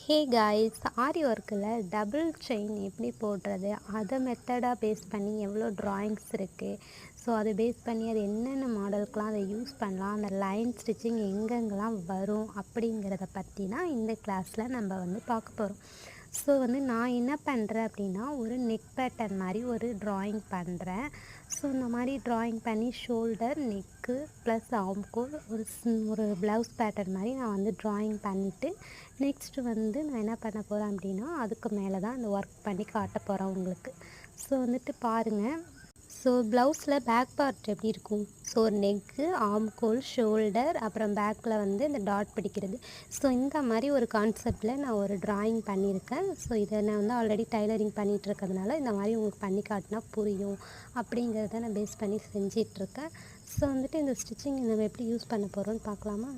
Hey guys, ஆரி ஒர்க்கில் double chain எப்படி போடுறது, அதை மெத்தடாக பேஸ் பண்ணி எவ்வளோ ட்ராயிங்ஸ் இருக்குது. ஸோ அதை பேஸ் பண்ணி அது என்னென்ன மாடலுக்கெலாம் அதை யூஸ் பண்ணலாம், அந்த லைன் ஸ்டிச்சிங் எங்கெங்கெல்லாம் வரும் அப்படிங்கிறத பற்றி தான் இந்த கிளாஸில் நம்ம வந்து பார்க்க போகிறோம். ஸோ வந்து நான் என்ன பண்ணுறேன் அப்படின்னா, ஒரு நெக் பேட்டர்ன் மாதிரி ஒரு ட்ராயிங் பண்ணுறேன். ஸோ இந்த மாதிரி ட்ராயிங் பண்ணி ஷோல்டர், நெக்கு ப்ளஸ் ஆம்கோல் ஒரு ப்ளவுஸ் பேட்டர்ன் மாதிரி நான் வந்து ட்ராயிங் பண்ணிவிட்டு நெக்ஸ்ட்டு வந்து நான் என்ன பண்ண போகிறேன் அப்படின்னா, அதுக்கு மேலே தான் அந்த ஒர்க் பண்ணி காட்ட போகிறேன் உங்களுக்கு. ஸோ வந்துட்டு பாருங்கள். ஸோ ப்ளவுஸில் பேக் பார்ட் எப்படி இருக்கும்? ஸோ ஒரு நெக்கு, ஆம்கோல், ஷோல்டர், அப்புறம் பேக்கில் வந்து இந்த டாட் பிடிக்கிறது. ஸோ இந்த மாதிரி ஒரு கான்செப்டில் நான் ஒரு ட்ராயிங் பண்ணியிருக்கேன். ஸோ இதை நான் வந்து ஆல்ரெடி டைலரிங் பண்ணிகிட்டு இருக்கிறதுனால இந்த மாதிரி உங்களுக்கு பண்ணி காட்டினா புரியும் அப்படிங்கிறத நான் பேஸ் பண்ணி செஞ்சிட்ருக்கேன். ஸோ வந்துட்டு இந்த ஸ்டிச்சிங் நம்ம எப்படி யூஸ் பண்ண போகிறோன்னு பார்க்கலாமா?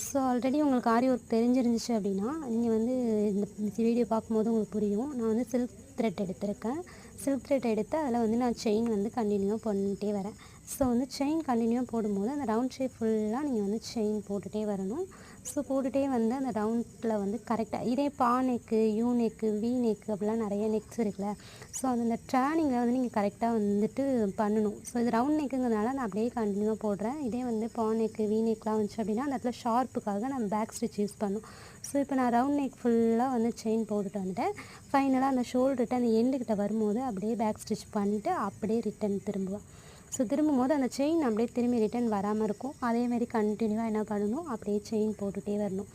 ஸோ ஆல்ரெடி உங்களுக்கு ஆரி ஒர்க் தெரிஞ்சிருந்துச்சு அப்படின்னா, நீங்கள் வந்து இந்த வீடியோ பார்க்கும்போது உங்களுக்கு புரியும். நான் வந்து சில்க் த்ரெட் எடுத்திருக்கேன். சில்க் த்ரெட் எடுத்து அதில் வந்து நான் செயின் வந்து கண்டினியூவாக போட்டுகிட்டே வரேன். ஸோ வந்து செயின் கண்டினியூவாக போடும்போது அந்த ரவுண்ட் ஷேப் ஃபுல்லாக நீங்கள் வந்து செயின் போட்டுகிட்டே வரணும். ஸோ போட்டுகிட்டே வந்து அந்த ரவுண்டில் வந்து கரெக்டாக இதே பா neck, you neck, we neck அப்படிலாம் நிறைய நெக்ஸ் இருக்குல்ல. ஸோ அந்த டர்னிங்கில் வந்து நீங்கள் கரெக்டாக வந்துட்டு பண்ணணும். ஸோ இது ரவுண்ட் நெக்குங்கிறதுனால நான் அப்படியே கண்டினியூவாக போடுறேன். இதே வந்து பா நெக்கு, வி நெக்லாம் வந்துச்சு அப்படின்னா அந்த இடத்துல ஷார்ப்புக்காக நம்ம பேக் ஸ்டிச் யூஸ் பண்ணணும். ஸோ இப்போ நான் ரவுண்ட் நெக் ஃபுல்லாக வந்து செயின் போட்டுட்டு வந்துட்டேன். ஃபைனலாக அந்த ஷோல்டர்கிட்ட அந்த எண்டுக்கிட்ட வரும்போது அப்படியே பேக் ஸ்டிச் பண்ணிவிட்டு அப்படியே ரிட்டன் திரும்புவேன். ஸோ திரும்பும்போது அந்த செயின் அப்படியே திரும்பி ரிட்டன் வராமல் இருக்கும். அதேமாதிரி கண்டினியூவாக என்ன பண்ணணும், அப்படியே செயின் போட்டுகிட்டே வரணும்.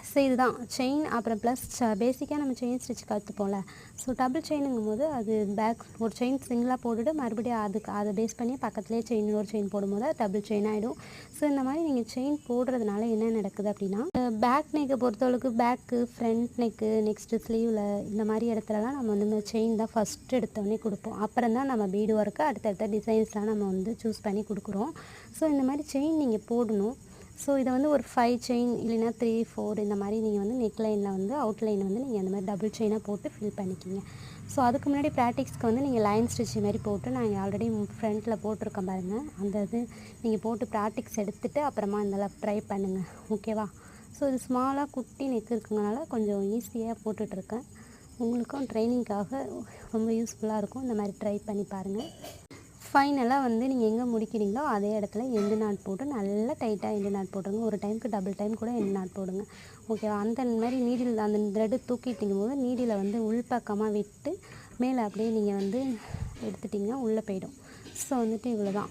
ஸோ இதுதான் செயின். அப்புறம் ப்ளஸ் பேசிக்காக நம்ம செயின் ஸ்டிச் கற்றுப்போம்ல. ஸோ டபுள் செயினுங்கும்போது அது பேக் ஒரு செயின் சிங்கிளாக போட்டுட்டு மறுபடியும் அதை பேஸ் பண்ணி பக்கத்துலேயே ஒரு செயின் போடும்போது அது டபுள் செயின் ஆகிடும். ஸோ இந்த மாதிரி நீங்கள் செயின் போடுறதுனால என்ன நடக்குது அப்படின்னா, பேக் நெக்கை பொறுத்தளவுக்கு பேக்கு, ஃப்ரண்ட் நெக்கு, நெக்ஸ்ட்டு ஸ்லீவில் இந்த மாதிரி இடத்துலலாம் நம்ம வந்து செயின் தான் ஃபஸ்ட்டு எடுத்தோடனே கொடுப்போம். அப்புறம் தான் நம்ம பீடு ஒர்க்கு அடுத்தடுத்த டிசைன்ஸ்லாம் நம்ம வந்து சூஸ் பண்ணி கொடுக்குறோம். ஸோ இந்த மாதிரி செயின் நீங்கள் போடணும். ஸோ இதை வந்து ஒரு 5 செயின் இல்லைன்னா 3, 4 இந்த மாதிரி நீங்கள் வந்து நெக் லைனில் வந்து அவுட்லைன் வந்து நீங்கள் அந்த மாதிரி டபுள் செயினாக போட்டு ஃபில் பண்ணிக்கிங்க. ஸோ அதுக்கு முன்னாடி ப்ராக்டிக்ஸ்க்கு வந்து நீங்கள் லைன் ஸ்டிச் மாதிரி போட்டு நான் இங்கே ஆல்ரெடி ஃப்ரண்ட்டில் போட்டிருக்கேன் பாருங்கள். அந்த இது நீங்கள் போட்டு ப்ராக்டிக்ஸ் எடுத்துகிட்டு அப்புறமா இதெல்லாம் ட்ரை பண்ணுங்கள், ஓகேவா? ஸோ இது ஸ்மாலாக குட்டி நெக் இருக்குங்கனால கொஞ்சம் ஈஸியாக போட்டுட்ருக்கேன். உங்களுக்கும் ட்ரைனிங்காக ரொம்ப யூஸ்ஃபுல்லாக இருக்கும். இந்த மாதிரி ட்ரை பண்ணி பாருங்கள். ஃபைனலாக வந்து நீங்கள் எங்கே முடிக்கிறீங்களோ அதே இடத்துல எண்டு நாட் போட்டு நல்லா டைட்டாக எண்டு நாட் போட்டுருங்க. ஒரு டைமுக்கு டபுள் டைம் கூட எண்டு நாட் போடுங்க, ஓகேவா? அந்த மாதிரி நீடில் அந்த த்ரெட்டு தூக்கிட்டிங்கும் போது நீடில் வந்து உள்பக்கமாக விட்டு மேலே அப்படியே நீங்கள் வந்து எடுத்துட்டிங்கன்னா உள்ளே போயிடும். ஸோ வந்துட்டு இவ்வளோ தான்.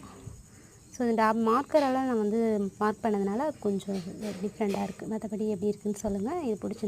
ஸோ இந்த மார்க்கரெல்லாம் நான் வந்து மார்க் பண்ணதுனால கொஞ்சம் டிஃப்ரெண்ட்டாக இருக்குது. மற்றபடி எப்படி இருக்குதுன்னு சொல்லுங்கள். இது பிடிச்சிருந்தா